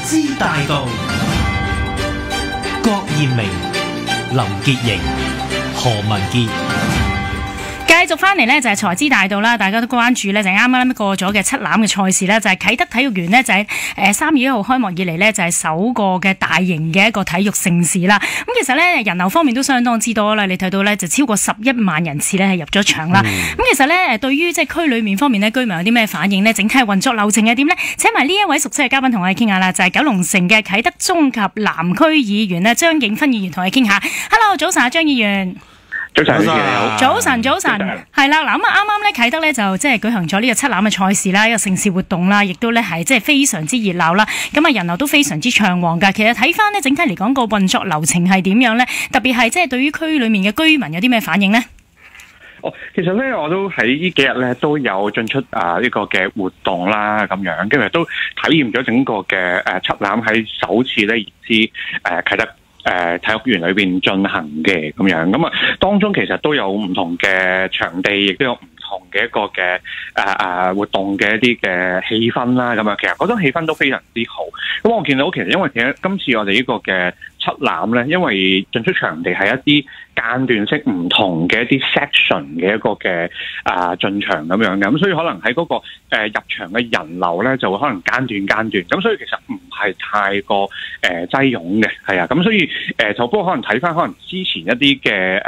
之大道，郭艷明、林潔瑩、何文傑。繼續翻嚟呢，就係財資大道啦，大家都關注呢，就係啱啱過咗嘅七欖嘅賽事啦，就係啟德體育園呢，就係3月1號開幕以嚟呢，就係首個嘅大型嘅一個體育盛事啦。咁其實呢，人流方面都相當之多啦，你睇到呢，就超過11萬人次呢係入咗場啦。咁其實呢，對於即係區裏面方面呢，居民有啲咩反應呢？整體運作流程係點呢？請埋呢一位熟悉嘅嘉賓同我哋傾下啦，就係九龍城嘅啟德中及南區議員呢，張景勛議員同我哋傾下。Hello， 早晨啊，張議員。早晨，早晨，係啦，嗱咁啊，啱啱咧啟德咧就即係舉行咗呢個七欖嘅賽事啦，一個盛事活動啦，亦都咧係即係非常之熱鬧啦，咁啊人流都非常之暢旺噶。其實睇翻呢，整體嚟講個運作流程係點樣咧？特別係即係對於區裏面嘅居民有啲咩反應咧？其實咧我都喺呢幾日咧都有進出呢個嘅活動啦，咁樣跟住都體驗咗整個嘅七欖喺首次咧移至啟德體育園裏邊進行嘅咁樣，咁啊當中其實都有唔同嘅場地，亦都有唔同嘅一個嘅活動嘅一啲嘅氣氛啦，咁啊其實嗰種氣氛都非常之好。咁我見到其實因為今次我哋呢個嘅七欖咧，因為進出場地係一啲間斷式唔同嘅一啲 section 嘅一個嘅進場咁樣嘅，咁所以可能喺嗰個入場嘅人流咧就會可能間斷，咁所以其實唔係太過擠擁嘅，係啊，咁所以就不過可能睇翻可能之前一啲嘅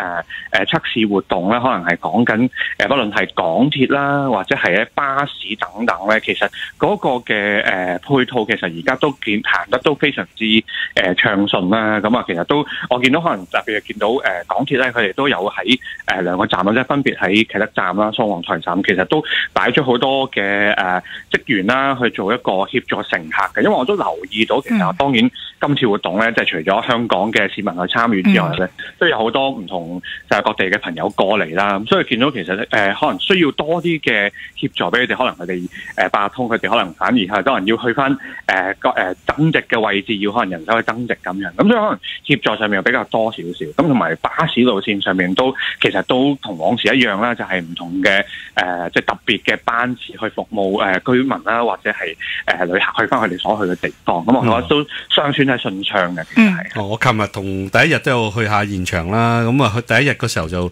測試活動咧，可能係講緊不論係港鐵啦，或者係巴士等等咧，其實嗰個嘅配套其實而家都行得都非常之暢順啦。咁啊，其實都我見到可能特別係見到港鐵咧，佢哋都有喺兩個站啦，即係分別喺啟德站啦、宋皇臺站，其實都擺咗好多嘅職員啦去做一個協助乘客嘅。因為我都留意到，其實當然今次活動咧，即係除咗香港嘅市民去參與之外咧，都有好多唔同就係各地嘅朋友過嚟啦。咁所以見到其實可能需要多啲嘅協助俾佢哋，可能佢哋八達通，佢哋可能反而係多人要去翻增值嘅位置，要可能人手去增值咁樣。咁所以可能協助上面又比較多少少。咁同埋巴士路線上面都其實都同往時一樣啦，就係唔同嘅即係特別嘅班次去服務居民啦，或者係旅客去翻佢哋所去嘅地方。咁我覺得都尚算係順暢嘅。其實係。我琴日同第一日都有去下現場啦。咁啊，第一日嘅時候就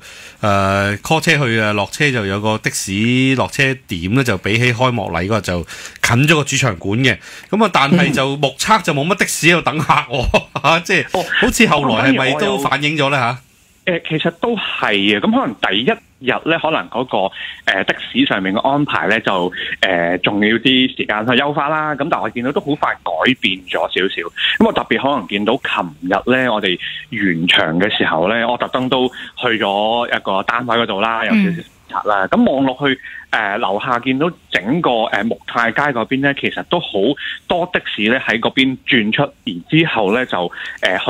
call 車去啊，落車就有個的士落車點咧，就比起開幕禮嗰日就近咗個主場館嘅。咁啊，但係就目測就冇乜的士喺度等客喎，即係好似後來係咪都反映咗咧嚇？其實都係嘅，咁可能第一日咧，可能嗰個的士上面嘅安排咧，就仲要啲時間去優化啦。咁但係我見到都好快改變咗少少。咁我特別可能見到琴日咧，我哋完場嘅時候咧，我特登都去咗一個單位嗰度啦，有少少察啦。咁望落去樓下見到整個木泰街嗰邊咧，其實都好多的士咧喺嗰邊轉出，然之後咧就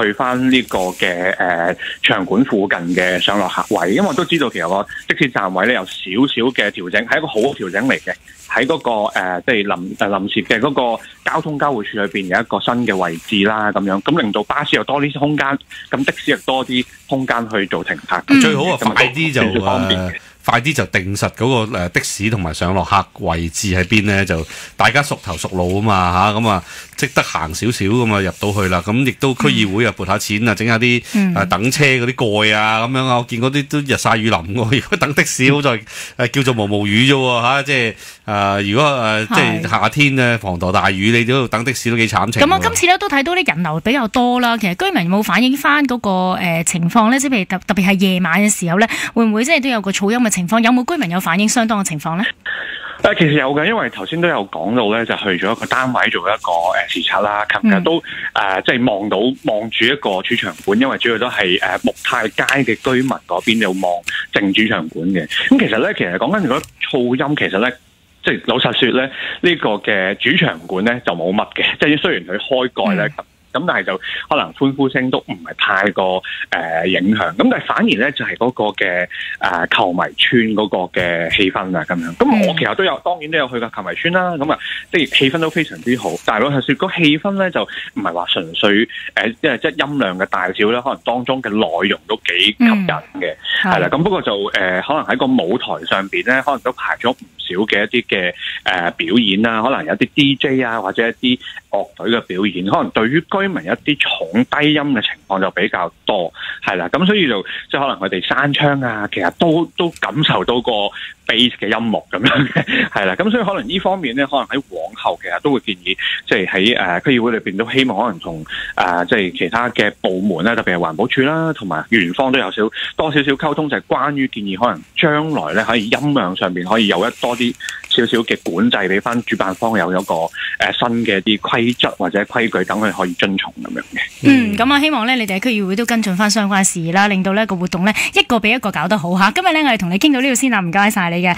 去翻呢個嘅場館附近嘅上落客位。因為我都知道其實個的士站位咧有少少嘅調整，係一個好調整嚟嘅。喺嗰個即係臨時嘅嗰個交通交匯處裏邊有一個新嘅位置啦，咁樣咁令到巴士又多啲空間，咁的士又多啲空間去做停泊。最好啊，快啲就方便嘅。快啲就定實嗰個的士同埋上落客位置喺邊咧，就大家熟頭熟路啊嘛嚇，咁啊即得行少少咁啊入到去啦。咁亦都區議會啊撥下錢啊，整下啲等車嗰啲蓋啊咁樣啊。我見嗰啲都日曬雨淋喎。如果等的士好在叫做毛毛雨啫喎嚇，即係如果即係夏天咧滂沱大雨，你都等的士都幾慘情。咁我今次咧都睇到啲人流比較多啦。其實居民有冇反映翻嗰個情況咧？即係譬如特別係夜晚嘅時候咧，會唔會即係都有個噪音嘅情況？有冇居民有反映相當嘅情況咧？其實有嘅，因為頭先都有講到咧，就去咗一個單位做一個視察啦。琴日都即係望住一個主場館，因為主要都係木泰街嘅居民嗰邊有望正主場館嘅。咁其實咧，其實講緊如果噪音，其實咧即係老實說咧，呢個嘅主場館咧就冇乜嘅，即係雖然佢開蓋咧。咁但係就可能歡呼聲都唔係太過影響，咁但係反而咧就係嗰個嘅球迷村嗰個嘅氣氛啊咁樣。咁我其實都有，當然都有去過球迷村啦。咁啊，即係氣氛都非常之好。但係老實說，個氣氛咧就唔係話純粹即係音量嘅大小咧，可能當中嘅內容都幾吸引嘅，係啦。咁不過就可能喺個舞台上邊咧，可能都排咗唔少嘅一啲嘅表演啦，可能有啲 DJ 啊，或者一啲樂隊嘅表演，可能對於居民一啲重低音嘅情況就比較多，係啦。咁所以就即係可能佢哋閂窗啊，其實都感受到個 bass 嘅音樂咁樣嘅，係啦。咁所以可能呢方面咧，可能喺往後其實都會建議，即係喺區議會裏邊都希望可能同即係其他嘅部門咧，特別係環保署啦，同埋園方都有多少少溝通，就係關於建議可能將來咧可以音量上邊可以有多啲少少嘅管制，俾翻主辦方有一個新嘅一啲規則或者規矩，等佢可以遵從咁樣嘅。咁啊，希望咧你哋區議會都跟進翻相關事宜啦，令到呢個活動咧一個比一個搞得好嚇。今日咧我哋同你傾到呢度先啦，唔該晒你嘅。